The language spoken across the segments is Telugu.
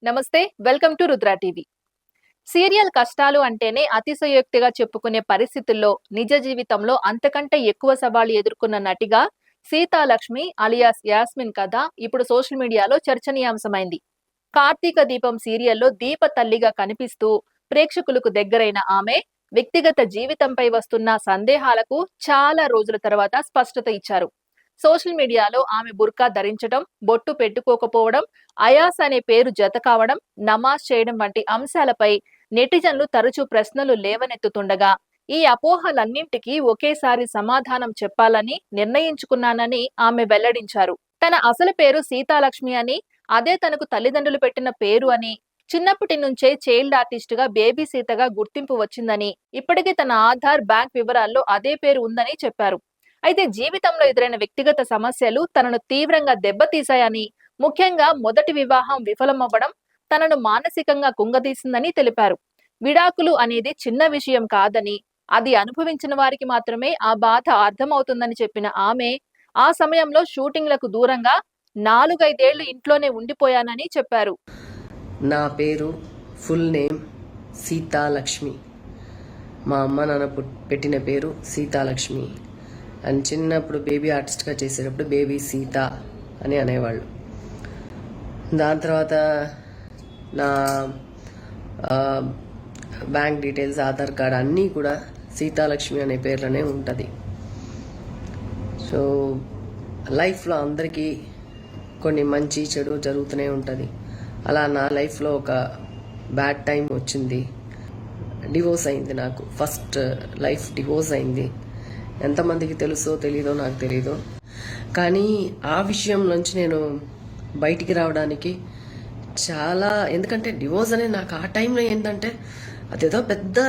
నమస్తే, welcome to Rudra TV. Serial కష్టాలు అంటేనే అతిశయోక్తిగా చెప్పుకునే పరిస్థితుల్లో నిజ జీవితంలో అంతకంటే ఎక్కువ సవాళ్లు ఎదుర్కొన్న నటిగా సీతాలక్ష్మి అలియాస్ యాస్మిన్ కథ ఇప్పుడు సోషల్ మీడియాలో చర్చనీయాంశమైంది. కార్తీక దీపం సీరియల్లో దీప తల్లిగా కనిపిస్తూ ప్రేక్షకులకు దగ్గరైన ఆమె వ్యక్తిగత జీవితంపై వస్తున్న సందేహాలకు చాలా రోజుల తర్వాత స్పష్టత ఇచ్చారు. సోషల్ మీడియాలో ఆమె బుర్కా ధరించడం, బొట్టు పెట్టుకోకపోవడం, అయాస్ అనే పేరు జత కావడం, నమాజ్ చేయడం వంటి అంశాలపై నెటిజన్లు తరచూ ప్రశ్నలు లేవనెత్తుతుండగా ఈ అపోహలన్నింటికీ ఒకేసారి సమాధానం చెప్పాలని నిర్ణయించుకున్నానని ఆమె వెల్లడించారు. తన అసలు పేరు సీతాలక్ష్మి అని, అదే తనకు తల్లిదండ్రులు పెట్టిన పేరు అని, చిన్నప్పటి నుంచే చైల్డ్ ఆర్టిస్ట్ గా బేబీ సీతగా గుర్తింపు వచ్చిందని, ఇప్పటికీ తన ఆధార్, బ్యాంక్ వివరాల్లో అదే పేరు ఉందని చెప్పారు. అయితే జీవితంలో ఎదురైన వ్యక్తిగత సమస్యలు తనను తీవ్రంగా దెబ్బతీశాయని, ముఖ్యంగా మొదటి వివాహం విఫలమవ్వడం తనను మానసికంగా కుంగదీసిందని తెలిపారు. విడాకులు అనేది చిన్న విషయం కాదని, అది అనుభవించిన వారికి మాత్రమే ఆ బాధ అర్థమవుతుందని చెప్పిన ఆమె, ఆ సమయంలో షూటింగ్లకు దూరంగా 4-5 ఏళ్లు ఇంట్లోనే ఉండిపోయానని చెప్పారు. నా పేరు ఫుల్ నేమ్ సీతాలక్ష్మి. మా అమ్మ నాన్న పెట్టిన పేరు సీతాలక్ష్మి. అండ్ చిన్నప్పుడు బేబీ ఆర్టిస్ట్గా చేసేటప్పుడు బేబీ సీత అని అనేవాళ్ళు. దాని తర్వాత నా బ్యాంక్ డీటెయిల్స్, ఆధార్ కార్డ్ అన్నీ కూడా సీతాలక్ష్మి అనే పేర్లోనే ఉంటుంది. సో లైఫ్లో అందరికీ కొన్ని మంచి చెడు జరుగుతూనే ఉంటుంది. అలా నా లైఫ్లో ఒక బ్యాడ్ టైం వచ్చింది. డివోర్స్ అయింది. నాకు ఫస్ట్ లైఫ్ డివోర్స్ అయింది. ఎంతమందికి తెలుసో తెలీదో నాకు తెలీదు. కానీ ఆ విషయం నుంచి నేను బయటికి రావడానికి చాలా, ఎందుకంటే డివోర్స్ అనేది నాకు ఆ టైంలో ఏంటంటే అదేదో పెద్ద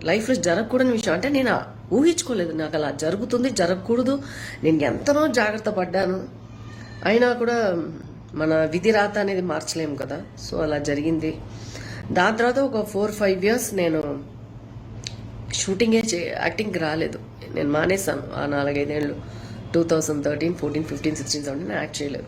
లైఫ్లో జరగకూడని విషయం. అంటే నేను ఊహించుకోలేదు నాకు అలా జరుగుతుంది, జరగకూడదు. నేను ఎంతనో జాగ్రత్త పడ్డాను, అయినా కూడా మన విధి రాత అనేది మార్చలేము కదా. సో అలా జరిగింది. దాని తర్వాత ఒక 4-5 years నేను షూటింగే యాక్టింగ్కి రాలేదు. నేను మానేశాను. ఆ 4-5 ఏళ్ళు 2013, 14, 15, 16, 17 యాక్ట్ చేయలేదు.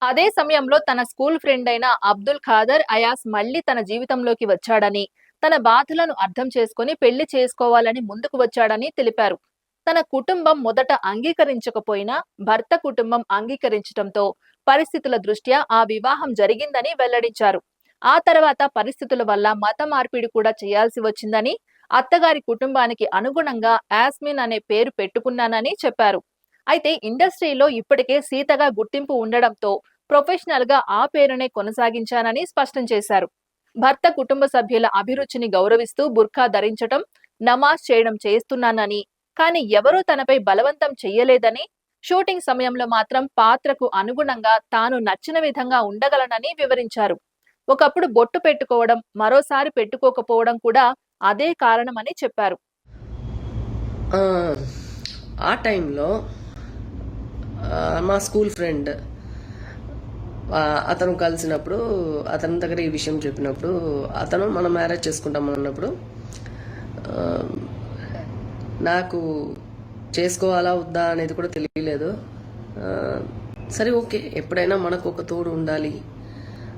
అదే సమయంలో తన స్కూల్ ఫ్రెండ్ అయిన అబ్దుల్ ఖాదర్ అయాస్ మళ్లీ తన జీవితంలోకి వచ్చాడని, తన బాధలను అర్థం చేసుకుని పెళ్లి చేసుకోవాలని ముందుకు వచ్చాడని తెలిపారు. తన కుటుంబం మొదట అంగీకరించకపోయినా భర్త కుటుంబం అంగీకరించడంతో పరిస్థితుల దృష్ట్యా ఆ వివాహం జరిగిందని వెల్లడించారు. ఆ తర్వాత పరిస్థితుల వల్ల మత మార్పిడి కూడా చేయాల్సి వచ్చిందని, అత్తగారి కుటుంబానికి అనుగుణంగా యాస్మిన్ అనే పేరు పెట్టుకున్నానని చెప్పారు. అయితే ఇండస్ట్రీలో ఇప్పటికే సీతగా గుర్తింపు ఉండడంతో ప్రొఫెషనల్ గా ఆ పేరునే కొనసాగించానని స్పష్టం చేశారు. భర్త కుటుంబ సభ్యుల అభిరుచిని గౌరవిస్తూ బుర్కా ధరించడం, నమాజ్ చేయడం చేస్తున్నానని, కానీ ఎవరూ తనపై బలవంతం చెయ్యలేదని, షూటింగ్ సమయంలో మాత్రం పాత్రకు అనుగుణంగా తాను నచ్చిన విధంగా ఉండగలనని వివరించారు. ఒకప్పుడు బొట్టు పెట్టుకోవడం, మరోసారి పెట్టుకోకపోవడం కూడా అదే కారణమని చెప్పారు. ఆ టైంలో మా స్కూల్ ఫ్రెండ్ అతను కలిసినప్పుడు, అతని దగ్గర ఈ విషయం చెప్పినప్పుడు, అతను మనం మ్యారేజ్ చేసుకుంటాం అన్నప్పుడు నాకు చేసుకోవాలా వద్దా అనేది కూడా తెలియలేదు. సరే ఓకే, ఎప్పుడైనా మనకు ఒక తోడు ఉండాలి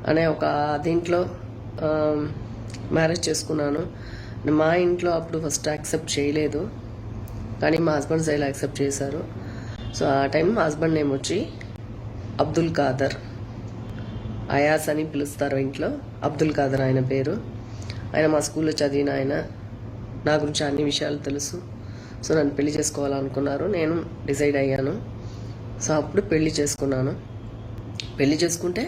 అనే ఒక దీంట్లో మ్యారేజ్ చేసుకున్నాను. మా ఇంట్లో అప్పుడు ఫస్ట్ యాక్సెప్ట్ చేయలేదు, కానీ మా హస్బెండ్ సైడ్ యాక్సెప్ట్ చేశారు. సో ఆ టైం మా హస్బెండ్ నేమ్ వచ్చి అబ్దుల్ ఖాదర్. అయాస్ అని పిలుస్తారు ఇంట్లో. అబ్దుల్ ఖాదర్ ఆయన పేరు. ఆయన మా స్కూల్లో చదివిన ఆయన. నా గురించి అన్ని విషయాలు తెలుసు. సో నన్ను పెళ్లి చేసుకోవాలనుకున్నారు. నేను డిసైడ్ అయ్యాను. సో అప్పుడు పెళ్లి చేసుకున్నాను. పెళ్లి చేసుకుంటే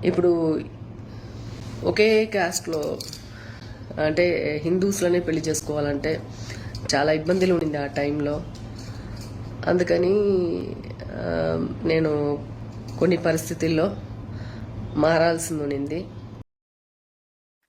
ఇప్పుడు ఒకే క్యాస్ట్లో, అంటే హిందూస్లోనే పెళ్లి చేసుకోవాలంటే చాలా ఇబ్బందులు ఉండింది ఆ టైంలో. అందుకని నేను కొన్ని పరిస్థితుల్లో మారాల్సి ఉండింది.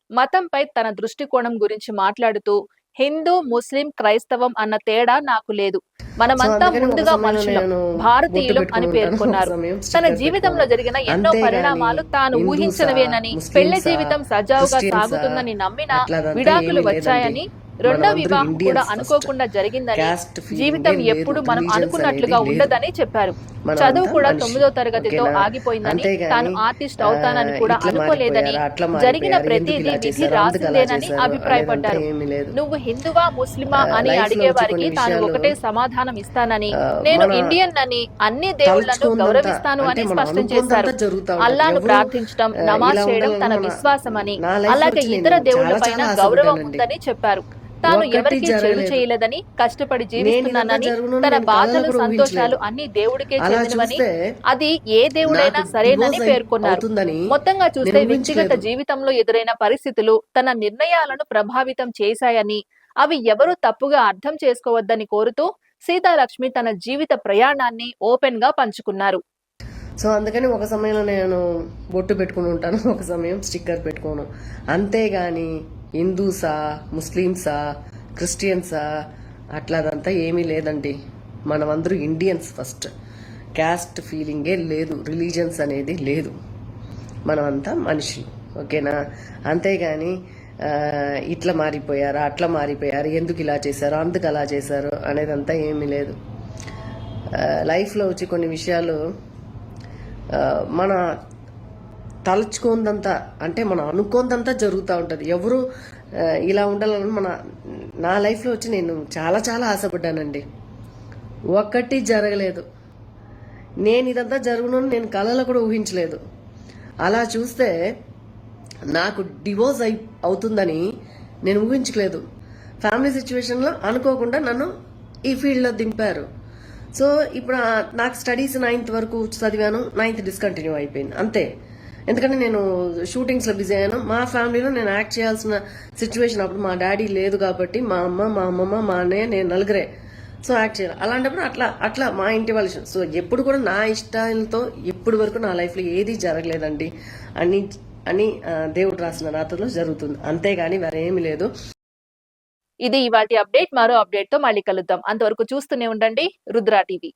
మతంపై తన దృష్టికోణం గురించి మాట్లాడుతూ, హిందూ, ముస్లిం, క్రైస్తవం అన్న తేడా నాకు లేదు, మనమంతా ముందుగా మనుషులం, భారతీయులం అని పేర్కొన్నారు. తన జీవితంలో జరిగిన ఎన్నో పరిణామాలు తాను ఊహించనివేనని, పెళ్లి జీవితం సజావుగా సాగుతుందని నమ్మినా విడాకులు వచ్చాయని, రెండో మనమందరూ వివాహం కూడా ఇండియన్స్ ఫస్ట్. అనుకోకుండా జరిగిందని, క్యాస్ట్ జీవితం ఫీలింగే లేదు, ఎప్పుడు మనం రిలీజియన్స్ అనుకున్నట్లుగా అనేది లేదు. ఉండదని చెప్పారు. మనం చదువు అంతా కూడా మనిషి, 9వ తరగతితో ఓకేనా? ఆగిపోయిందని, అంతేగాని తాను ఆర్టిస్ట్ అవుతానని కూడా ఇట్లా అనుకోలేదని, మారిపోయారా, అట్లా జరిగిన మారిపోయారు, ప్రతిదీ ఎందుకు ఇలా విధి చేశారు, అందుకు అలా రాసిందేనని చేశారు అనేదంతా అభిప్రాయపడ్డారు. ఏమీ లేదు. నువ్వు హిందువా ముస్లిమా అని లైఫ్ లో అడిగే వచ్చి వారికి కొన్ని తాను విషయాలు ఒకటే సమాధానం ఇస్తానని, నేను మన ఇండియన్ అని, అన్ని దేవుళ్లను తలుచుకుందంతా గౌరవిస్తాను అంటే అని మనం స్పష్టం చేశారు. అనుకుందంతా జరుగుతా ఉంటది. అల్లాను ఎవరు ప్రార్థించడం, నమాజ్ ఇలా చేయడం ఉండాలని తన మన విశ్వాసమని, నా లైఫ్ లో అలాగే వచ్చి ఇతర నేను దేవుళ్ల చాలా పైన చాలా గౌరవం ఆశపడ్డానండి. ఉందని చెప్పారు. తాను ఒక్కటి ఎవరికీ చెడు జరగలేదు. చేయలేదని, కష్టపడి నేను ఇదంతా జీవిస్తున్నానని, జరుగునని తన నేను బాధలు కలలో కూడా సంతోషాలు ఊహించలేదు. అన్ని దేవుడికే అలా చెందినవని, చూస్తే అది ఏ దేవుడైనా నాకు సరేనని డివోర్స్ పేర్కొన్నారు. అవుతుందని మొత్తంగా చూస్తే నేను వ్యక్తిగత ఊహించలేదు. జీవితంలో ఎదురైన పరిస్థితులు తన నిర్ణయాలను ప్రభావితం చేశాయని, అవి ఎవరూ తప్పుగా అర్థం చేసుకోవద్దని కోరుతూ సీతాలక్ష్మి తన జీవిత ప్రయాణాన్ని ఓపెన్ గా పంచుకున్నారు. సో అందుకని ఒక సమయంలో నేను బొట్టు పెట్టుకుని ఉంటాను, ఒక సమయం స్టిక్కర్ పెట్టుకోను. అంతేగాని హిందూసా, ముస్లిమ్సా, క్రిస్టియన్సా అట్లాదంతా ఏమీ లేదండి. మనమందరూ ఇండియన్స్ ఫస్ట్. క్యాస్ట్ ఫీలింగే లేదు, రిలీజియన్స్ అనేది లేదు. మనమంతా మనుషులు, ఓకేనా? అంతేగాని ఇట్లా మారిపోయారా, అట్లా మారిపోయారు, ఎందుకు ఇలా చేశారు, అందుకు అలా చేశారు అనేదంతా ఏమీ లేదు. లైఫ్లో వచ్చి కొన్ని విషయాలు మన తలుచుకోందంతా అంటే మనం అనుకోందంతా జరుగుతూ ఉంటుంది. ఎవరు ఇలా ఉండాలని నా లైఫ్లో వచ్చి నేను చాలా చాలా ఆశపడ్డానండి. ఒక్కటి జరగలేదు. నేను ఇదంతా జరుగునని నేను కలలో కూడా ఊహించలేదు. అలా చూస్తే నాకు డివోర్స్ అవుతుందని నేను ఊహించలేదు. ఫ్యామిలీ సిచ్యువేషన్లో అనుకోకుండా నన్ను ఈ ఫీల్డ్లో దింపారు. సో ఇప్పుడు నాకు స్టడీస్ 9th వరకు చదివాను, 9th డిస్కంటిన్యూ అయిపోయింది అంతే. ఎందుకంటే నేను షూటింగ్స్లో బిజీ అయ్యాను. మా ఫ్యామిలీలో నేను యాక్ట్ చేయాల్సిన సిచ్యువేషన్ అప్పుడు మా డాడీ లేదు కాబట్టి మా అమ్మ, మా అమ్మమ్మ, మా అన్నయ్య, నేను నలుగురే. సో యాక్ట్ చేయాలి. అలాంటప్పుడు అట్లా మా ఇంటి వాళ్ళ ఇష్టం. సో ఎప్పుడు కూడా నా ఇష్టాలతో ఎప్పుడు వరకు నా లైఫ్లో ఏది జరగలేదండి అని దేవుడు రాసిన రాతలో జరుగుతుంది. అంతేగాని వేరేమీ లేదు. ఇది ఇవాల్టి అప్డేట్. మరో అప్డేట్ తో మళ్ళీ కలుద్దాం. అంతవరకు చూస్తూనే ఉండండి రుద్రా టీవీ.